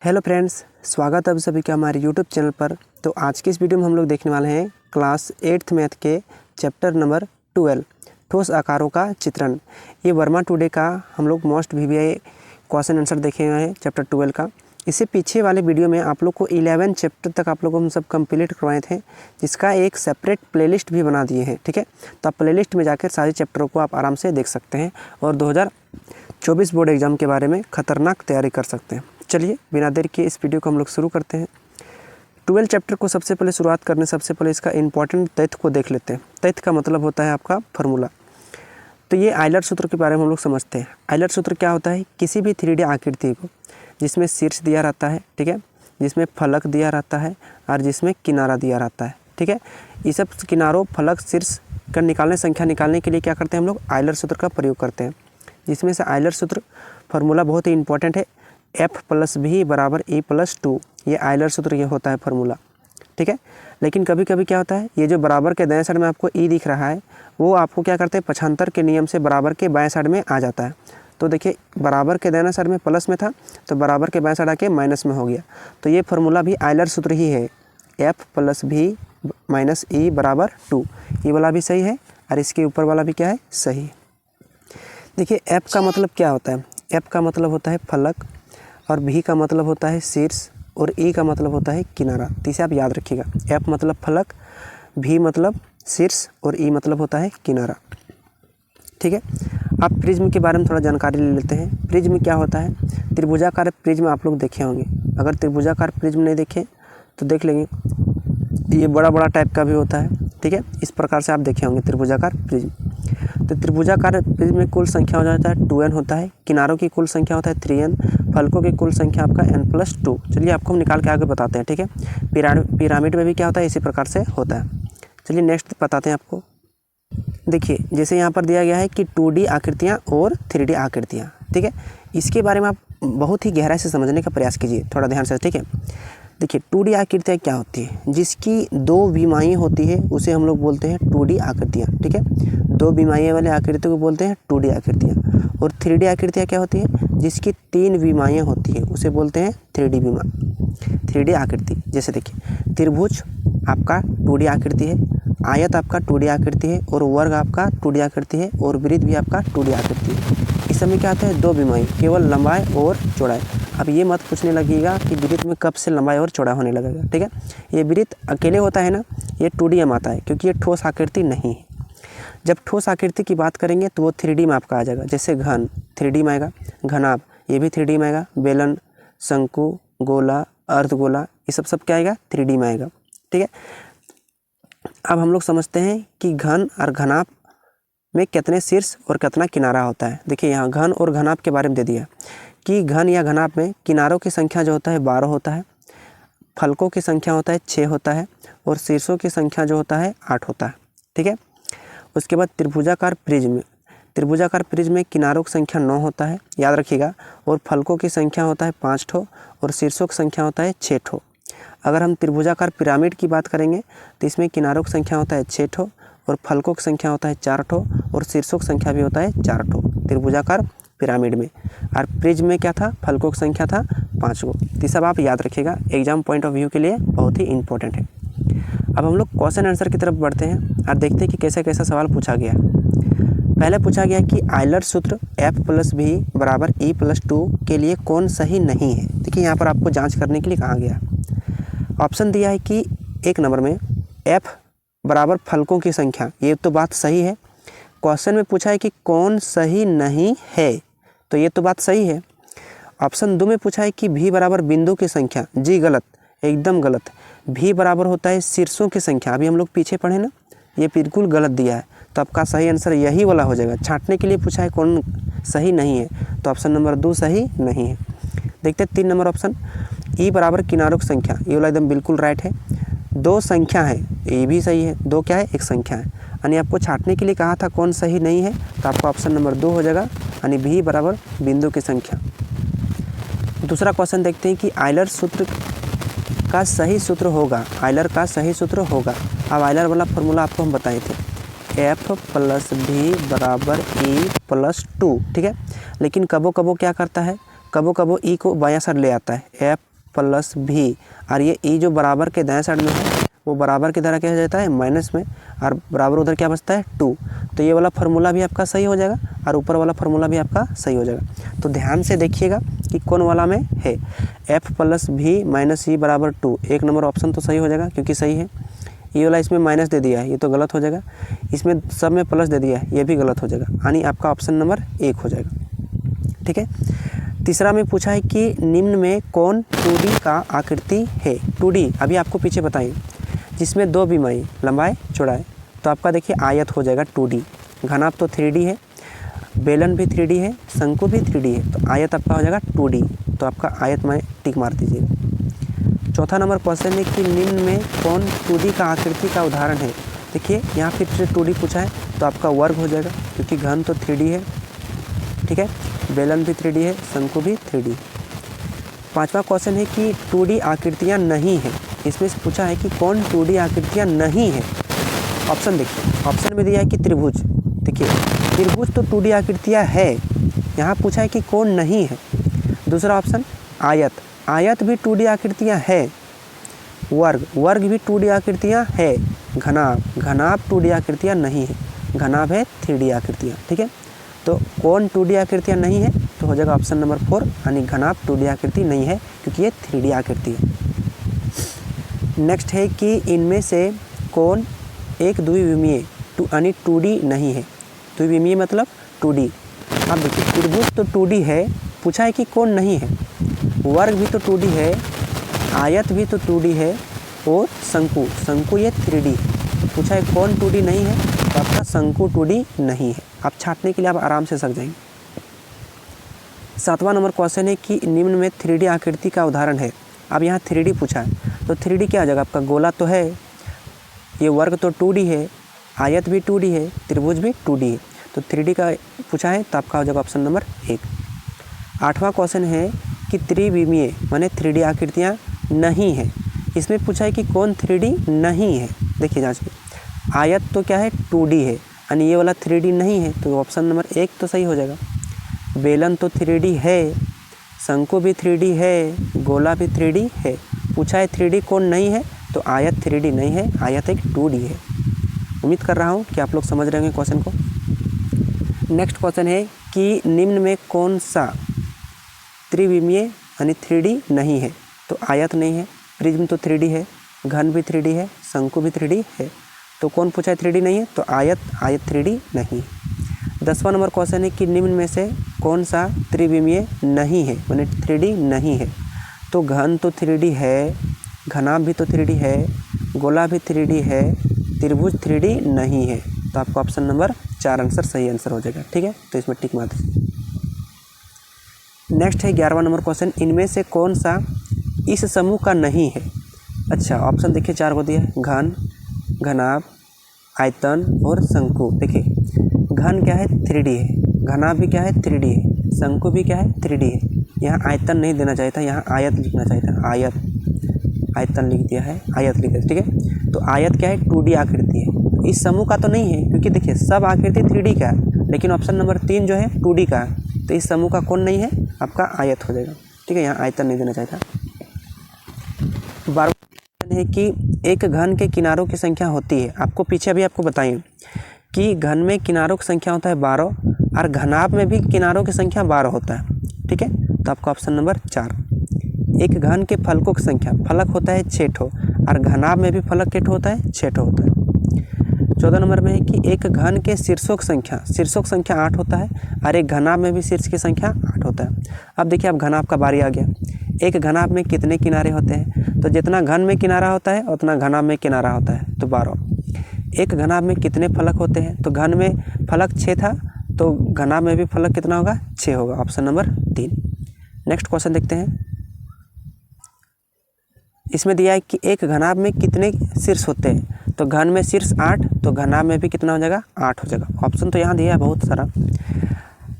Hello friends, स्वागत है आप सभी का हमारे यूट्यूब चैनल पर। तो आज की इस वीडियो में हम लोग देखने वाले हैं क्लास 8th मैथ के चैप्टर नंबर 12 ठोस आकारों का चित्रण। ये वर्मा टुडे का हम लोग मोस्ट VBI क्वेश्चन आंसर देखे हुए हैं चैप्टर 12 का। इससे पीछे वाले वीडियो में आप लोग को 11 चैप्टर तक आप लोग को हम सब कंप्लीट करवाए थे, जिसका एक सेपरेट प्लेलिस्ट भी बना दिए हैं। ठीक है, तो आप प्लेलिस्ट में जाकर सारे चैप्टरों को आप आराम से देख सकते हैं और 2024 बोर्ड एग्ज़ाम के बारे में ख़तरनाक तैयारी कर सकते हैं। चलिए बिना देर के इस वीडियो को हम लोग शुरू करते हैं। 12 चैप्टर को सबसे पहले शुरुआत करने सबसे पहले इसका इंपॉर्टेंट तथ्य को देख लेते हैं। तथ्य का मतलब होता है आपका फार्मूला। तो ये आयलर सूत्र के बारे में हम लोग समझते हैं। आयलर सूत्र क्या होता है? किसी भी 3D आकृति को जिसमें शीर्ष दिया रहता है, ठीक है, जिसमें फलक दिया रहता है और जिसमें किनारा दिया रहता है, ठीक है, ये सब किनारों, फलक, शीर्ष का संख्या निकालने के लिए क्या करते हैं हम लोग? आयलर सूत्र का प्रयोग करते हैं। जिसमें से आयलर सूत्र फार्मूला बहुत ही इंपॉर्टेंट है। F+V = E+2, ये आयलर सूत्र ये होता है फार्मूला। ठीक है, लेकिन कभी कभी क्या होता है, ये जो बराबर के दाएं साइड में आपको E दिख रहा है, वो आपको क्या करते हैं, पक्षांतर के नियम से बराबर के बाएं साइड में आ जाता है। तो देखिए, बराबर के दाहिने साइड में प्लस में था, तो बराबर के बाएं साइड आके माइनस में हो गया। तो ये फार्मूला भी आयलर सूत्र ही है। F+V - E = 2, ये वाला भी सही है और इसके ऊपर वाला भी क्या है, सही। देखिए, F का मतलब क्या होता है? F का मतलब होता है फलक, और V का मतलब होता है शीर्ष, और E का मतलब होता है किनारा। तो इसे आप याद रखिएगा। F मतलब फलक, V मतलब शीर्ष, और E मतलब होता है किनारा। ठीक है, आप प्रिज्म के बारे में थोड़ा जानकारी ले लेते हैं। प्रिज्म क्या होता है? त्रिभुजाकार प्रिज्म आप लोग देखे होंगे। अगर त्रिभुजाकार प्रिज्म नहीं देखें तो देख लेंगे, ये बड़ा बड़ा टाइप का भी होता है। ठीक है, इस प्रकार से आप देखे होंगे त्रिभुजाकार प्रिज्म। तो त्रिभुजाकार प्रिज्म में कुल संख्या हो जाता है 2n होता है, किनारों की कुल संख्या होता है 3n, फलकों की कुल संख्या आपका n+2। चलिए आपको हम निकाल के आगे बताते हैं। ठीक है, पिरामिड में भी क्या होता है, इसी प्रकार से होता है। चलिए नेक्स्ट बताते हैं आपको। देखिए, जैसे यहाँ पर दिया गया है कि 2D आकृतियाँ और 3D आकृतियाँ। ठीक है, इसके बारे में आप बहुत ही गहराई से समझने का प्रयास कीजिए, थोड़ा ध्यान से। ठीक है, देखिए 2D आकृतियाँ क्या होती है? जिसकी 2 विमाएँ होती है उसे हम लोग बोलते हैं 2D आकृतियाँ। ठीक है, 2 विमाएँ वाले आकृति को बोलते हैं 2D आकृतियाँ। और 3D आकृतियाँ क्या होती है? जिसकी 3 विमाएँ होती है उसे बोलते हैं 3D आकृति। जैसे देखिए, त्रिभुज आपका 2D आकृति है, आयत आपका 2D आकृति है, और वर्ग आपका 2D आकृति है, और वृत्त भी आपका 2D आकृति है। इस समय क्या होता है? 2 विमाएँ, केवल लंबाई और चौड़ाई। अब ये मत पूछने लगेगा कि वृत्त में कब से लंबाई और चौड़ा होने लगेगा। ठीक है, ये वृत्त अकेले होता है ना, ये 2D में आता है, क्योंकि ये ठोस आकृति नहीं है। जब ठोस आकृति की बात करेंगे तो वो 3D में आपका आ जाएगा। जैसे घन 3D में आएगा, घनाभ ये भी 3D में आएगा, बेलन, शंकु, गोला, अर्धगोला, ये सब क्या आएगा? 3D में आएगा। ठीक है, अब हम लोग समझते हैं कि घन और घनाभ में कितने शीर्ष और कितना किनारा होता है। देखिए, यहाँ घन और घनाभ के बारे में दे दिया कि घन या घनाभ में किनारों की संख्या जो होता है 12 होता है, फलकों की संख्या होता है 6 होता है, और शीर्षों की संख्या जो होता है 8 होता है। ठीक है, उसके बाद त्रिभुजाकार प्रिज्म में किनारों की संख्या 9 होता है, याद रखिएगा, और फलकों की संख्या होता है 5 ठो, और शीर्षों की संख्या होता है 6 ठो। अगर हम त्रिभुजाकार पिरामिड की बात करेंगे तो इसमें किनारों की संख्या होता है 6 ठो, और फलकों की संख्या होता है 4 ठो, और शीर्षों की संख्या भी होता है 4 ठो त्रिभुजाकार पिरामिड में। और प्रिज्म में क्या था? फलकों की संख्या था 5 गो। तो सब आप याद रखिएगा, एग्जाम पॉइंट ऑफ व्यू के लिए बहुत ही इंपॉर्टेंट है। अब हम लोग क्वेश्चन आंसर की तरफ बढ़ते हैं और देखते हैं कि कैसा कैसा सवाल पूछा गया। पहले पूछा गया कि आयलर सूत्र F+V = E+2 के लिए कौन सही नहीं है। देखिए, यहाँ पर आपको जाँच करने के लिए कहा गया। ऑप्शन दिया है कि 1 नंबर में F = फलकों की संख्या, ये तो बात सही है। क्वेश्चन में पूछा है कि कौन सही नहीं है, तो ये तो बात सही है। ऑप्शन 2 में पूछा है कि V = बिंदु की संख्या, जी गलत, एकदम गलत। V बराबर होता है शीर्षों की संख्या, अभी हम लोग पीछे पढ़े ना, ये बिल्कुल गलत दिया है। तो आपका सही आंसर यही वाला हो जाएगा। छांटने के लिए पूछा है कौन सही नहीं है, तो ऑप्शन नंबर 2 सही नहीं है। देखते हैं 3 नंबर ऑप्शन, E = किनारों की संख्या, ये वाला एकदम बिल्कुल राइट है। 2 संख्या है, ये भी सही है। 2 क्या है? एक संख्या है। यानी आपको छांटने के लिए कहा था कौन सही नहीं है, तो आपका ऑप्शन नंबर 2 हो जाएगा, यानी V = बिंदु की संख्या। दूसरा क्वेश्चन देखते हैं कि आयलर सूत्र का सही सूत्र होगा। आयलर का सही सूत्र होगा। अब आयलर वाला फॉर्मूला आपको हम बताए थे, F+V = E+2। ठीक है, लेकिन कबो कबो क्या करता है, कबो कबो E को बायां साइड ले आता है, प्लस भी, और ये ई जो बराबर के दाएं साइड में है वो बराबर की तरह क्या हो जाता है माइनस में, और बराबर उधर क्या बचता है 2। तो ये वाला फार्मूला भी आपका सही हो जाएगा और ऊपर वाला फार्मूला भी आपका सही हो जाएगा। तो ध्यान से देखिएगा कि कौन वाला में है, f प्लस भी माइनस ई बराबर 2। एक नंबर ऑप्शन तो सही हो जाएगा क्योंकि सही है। ये वाला इसमें माइनस दे दिया है, ये तो गलत हो जाएगा। इसमें सब में प्लस दे दिया है, ये भी गलत हो जाएगा, यानी आपका ऑप्शन नंबर 1 हो जाएगा। ठीक है। तीसरा में पूछा है कि निम्न में कौन 2D का आकृति है। 2D अभी आपको पीछे बताइए, जिसमें 2 बिमाई लंबाई चौड़ाई, तो आपका देखिए आयत हो जाएगा 2D। घनाभ तो 3D है, बेलन भी 3D है, शंकु भी 3D है, तो आयत आपका हो जाएगा 2D। तो आपका आयत में टिक मार दीजिएगा। चौथा नंबर क्वेश्चन है कि निम्न में कौन 2D का आकृति का उदाहरण है। देखिए यहाँ फिर से 2D पूछा है, तो आपका वर्ग हो जाएगा क्योंकि घन तो 3D है। ठीक है, बेलन भी 3D है, शंकु भी 3D। पांचवा क्वेश्चन है कि 2D आकृतियाँ नहीं हैं। इसमें से पूछा है कि कौन 2D आकृतियाँ नहीं है। ऑप्शन देखिए, ऑप्शन में दिया है कि त्रिभुज। देखिए त्रिभुज तो 2D आकृतियाँ है, यहाँ पूछा है कि कौन नहीं है। दूसरा ऑप्शन आयत, आयत भी 2D आकृतियाँ है। वर्ग, वर्ग भी 2D आकृतियाँ है। घनाभ, घनाभ 2D आकृतियाँ नहीं है, घनाभ है 3D आकृतियाँ। ठीक है, तो कौन 2D आकृतियाँ नहीं है, तो हो जाएगा ऑप्शन नंबर 4, यानी घनाभ 2D आकृति नहीं है क्योंकि ये 3D आकृति है। नेक्स्ट है कि इनमें से कौन एक द्विविमीय यानी 2D नहीं है। द्विविमीय मतलब 2D। अब देखिए त्रिभुज तो 2D है, पूछा है कि कौन नहीं है। वर्ग भी तो 2D है, आयत भी तो 2D है, और शंकु, शंकु ये 3D। पूछा है कौन 2D नहीं है, तो आपका शंकु 2D नहीं है। आप छाटने के लिए आप आराम से सक जाएंगे। सातवां नंबर क्वेश्चन है कि निम्न में 3D आकृति का उदाहरण है। अब यहाँ 3D पूछा है, तो 3D क्या आ जाएगा आपका, गोला तो है, ये वर्ग तो 2D है, आयत भी 2D है, त्रिभुज भी 2D है, तो 3D का पूछा है तो आपका हो जाएगा ऑप्शन नंबर 1। आठवां क्वेश्चन है कि त्रिविमीय माने 3D आकृतियाँ नहीं है। इसमें पूछा है कि कौन 3D नहीं है। देखिए जाँच के, आयत तो क्या है 2D है, यानी ये वाला 3D नहीं है, तो ऑप्शन नंबर 1 तो सही हो जाएगा। बेलन तो 3D है, शंकु भी 3D है, गोला भी 3D है। पूछा है 3D कौन नहीं है, तो आयत 3D नहीं है, आयत एक 2D है। उम्मीद कर रहा हूँ कि आप लोग समझ रहे होंगे क्वेश्चन को। नेक्स्ट क्वेश्चन है कि निम्न में कौन सा त्रिविमीय यानी 3D नहीं है, तो आयत नहीं है, प्रिज्म तो 3D है, घन भी 3D है, शंकु भी 3D है, तो कौन पूछा है 3D नहीं है, तो आयत, आयत 3D नहीं है। 10वां नंबर क्वेश्चन है कि निम्न में से कौन सा त्रिविमीय नहीं है, माने 3D नहीं है, तो घन तो 3D है, घनाभ भी तो 3D है, गोला भी 3D है, त्रिभुज 3D नहीं है, तो आपका ऑप्शन नंबर 4 आंसर सही आंसर हो जाएगा। ठीक है, तो इसमें टिक मार दीजिए। नेक्स्ट है 11वां नंबर क्वेश्चन, इनमें से कौन सा इस समूह का नहीं है। अच्छा, ऑप्शन देखिए 4 को दिया है, घन, घनाभ, आयतन और शंकु। देखिए घन क्या है 3D है, घनाभ भी क्या है 3D है, शंकु भी क्या है 3D है। यहाँ आयतन नहीं देना चाहिए था, यहाँ आयत लिखना चाहिए था, आयत, आयतन लिख दिया है, आयत लिख दिया। ठीक है, तो आयत क्या है 2D आकृति है, इस समूह का तो नहीं है क्योंकि देखिए सब आकृति 3D का है, लेकिन ऑप्शन नंबर 3 जो है 2D का है, तो इस समूह का कौन नहीं है, आपका आयत हो जाएगा। ठीक है, यहाँ आयतन नहीं देना चाहिए था। 12वां है कि एक घन के किनारों की संख्या होती है। आपको पीछे अभी आपको बताइए कि घन में किनारों की संख्या होता है 12 और घनाभ में भी किनारों की संख्या 12 होता है। ठीक है, तो आपका ऑप्शन नंबर 4। एक घन के फलकों की संख्या, फलक होता है 6 ठो और घनाभ में भी फलक के ठो होता है 6 ठो होता है। 14 नंबर में है कि एक घन के शीर्षों की संख्या, शीर्षों की संख्या 8 होता है और एक घनाभ में भी शीर्ष की संख्या 8 होता है। अब देखिए अब घनाभ का बारी आ गया। एक घनाभ में कितने किनारे होते हैं, तो जितना घन में किनारा होता है उतना घनाभ में किनारा होता है, तो 12। एक घनाभ में कितने फलक होते हैं, तो घन में फलक 6 था, तो घनाभ में भी फलक कितना होगा 6 होगा, ऑप्शन नंबर 3। नेक्स्ट क्वेश्चन देखते हैं। इसमें दिया है कि एक घनाभ में कितने शीर्ष होते हैं, तो घन में शीर्ष 8, तो घनाभ में भी कितना हो जाएगा 8 हो जाएगा। ऑप्शन तो यहाँ दिया है बहुत सारा।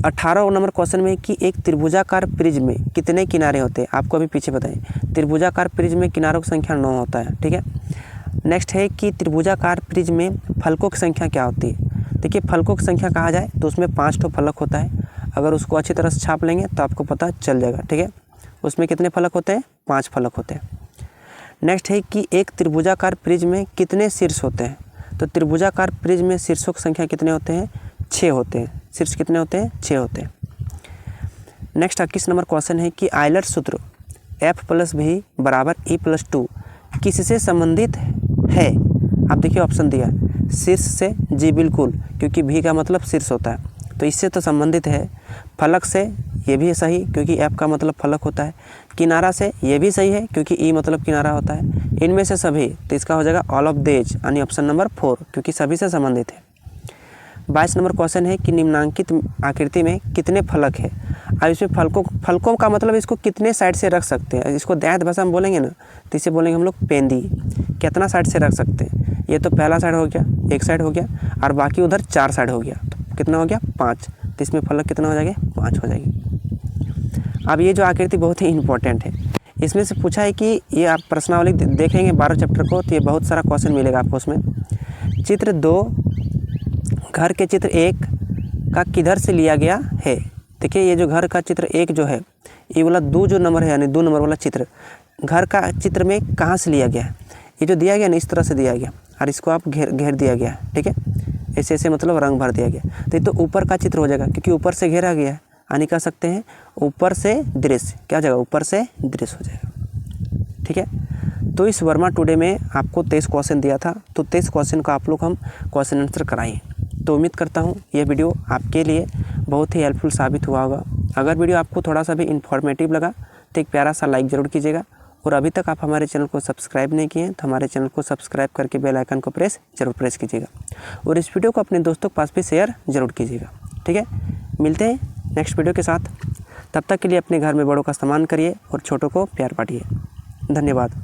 18 नंबर क्वेश्चन में कि एक त्रिभुजाकार प्रिज्म में कितने किनारे होते हैं, आपको अभी पीछे बताएं। त्रिभुजाकार प्रिज्म में किनारों की संख्या 9 होता है। ठीक है, नेक्स्ट है कि त्रिभुजाकार प्रिज्म में फलकों की संख्या क्या होती है। देखिए फलकों की संख्या कहा जाए तो उसमें 5 ठो फलक होता है, अगर उसको अच्छी तरह से छाप लेंगे तो आपको पता चल जाएगा। ठीक है, उसमें कितने फलक होते हैं? 5 फलक होते हैं। नेक्स्ट है कि एक त्रिभुजाकार प्रिज्म में कितने शीर्ष होते हैं? तो त्रिभुजाकार प्रिज्म में शीर्षों की संख्या कितने होते हैं? 6 होते हैं। शीर्ष कितने होते हैं? 6 होते हैं। नेक्स्ट 21 नंबर क्वेश्चन है कि आयलर सूत्र F+V = E+2 किससे संबंधित है? आप देखिए ऑप्शन दिया है, शीर्ष से, जी बिल्कुल, क्योंकि V का मतलब शीर्ष होता है तो इससे तो संबंधित है। फलक से, ये भी सही क्योंकि F का मतलब फलक होता है। किनारा से, ये भी सही है क्योंकि E मतलब किनारा होता है। इनमें से सभी, तो इसका हो जाएगा ऑल ऑफ देज यानी ऑप्शन नंबर 4 क्योंकि सभी से संबंधित है। 22 नंबर क्वेश्चन है कि निम्नांकित आकृति में कितने फलक है? अब इसमें फलकों का मतलब इसको कितने साइड से रख सकते हैं? इसको देहात भाषा में बोलेंगे ना तो इसे बोलेंगे हम लोग पेंदी। कितना साइड से रख सकते हैं? ये तो पहला साइड हो गया, एक साइड हो गया, और बाकी उधर 4 साइड हो गया, तो कितना हो गया? 5। तो इसमें फलक कितना हो जाएगा? 5 हो जाएगी। अब ये जो आकृति बहुत ही इंपॉर्टेंट है, इसमें से पूछा है कि ये आप प्रश्नावली देखेंगे 12 चैप्टर को तो ये बहुत सारा क्वेश्चन मिलेगा आपको उसमें। चित्र 2 घर के चित्र 1 का किधर से लिया गया है? देखिए ये जो घर का चित्र 1 जो है, ये वाला 2 जो नंबर है यानी 2 नंबर वाला चित्र, घर का चित्र में कहाँ से लिया गया है? ये जो दिया गया ना इस तरह से दिया गया और इसको आप घेर दिया गया, ठीक है, ऐसे ऐसे मतलब रंग भर दिया गया, तो ये तो ऊपर का चित्र हो जाएगा क्योंकि ऊपर से घेरा गया है, यानी कह सकते हैं ऊपर से दृश्य, क्या हो जाएगा? ऊपर से दृश्य हो जाएगा, ठीक है। तो इस वर्मा टुडे में आपको 23 क्वेश्चन दिया था, तो 23 क्वेश्चन का आप लोग हम क्वेश्चन आंसर कराएँ। तो उम्मीद करता हूँ यह वीडियो आपके लिए बहुत ही हेल्पफुल साबित हुआ होगा। अगर वीडियो आपको थोड़ा सा भी इन्फॉर्मेटिव लगा तो एक प्यारा सा लाइक ज़रूर कीजिएगा, और अभी तक आप हमारे चैनल को सब्सक्राइब नहीं किए हैं तो हमारे चैनल को सब्सक्राइब करके बेल आइकन को जरूर प्रेस कीजिएगा, और इस वीडियो को अपने दोस्तों के पास भी शेयर ज़रूर कीजिएगा, ठीक है। मिलते हैं नेक्स्ट वीडियो के साथ, तब तक के लिए अपने घर में बड़ों का सम्मान करिए और छोटों को प्यार बांटिए। धन्यवाद।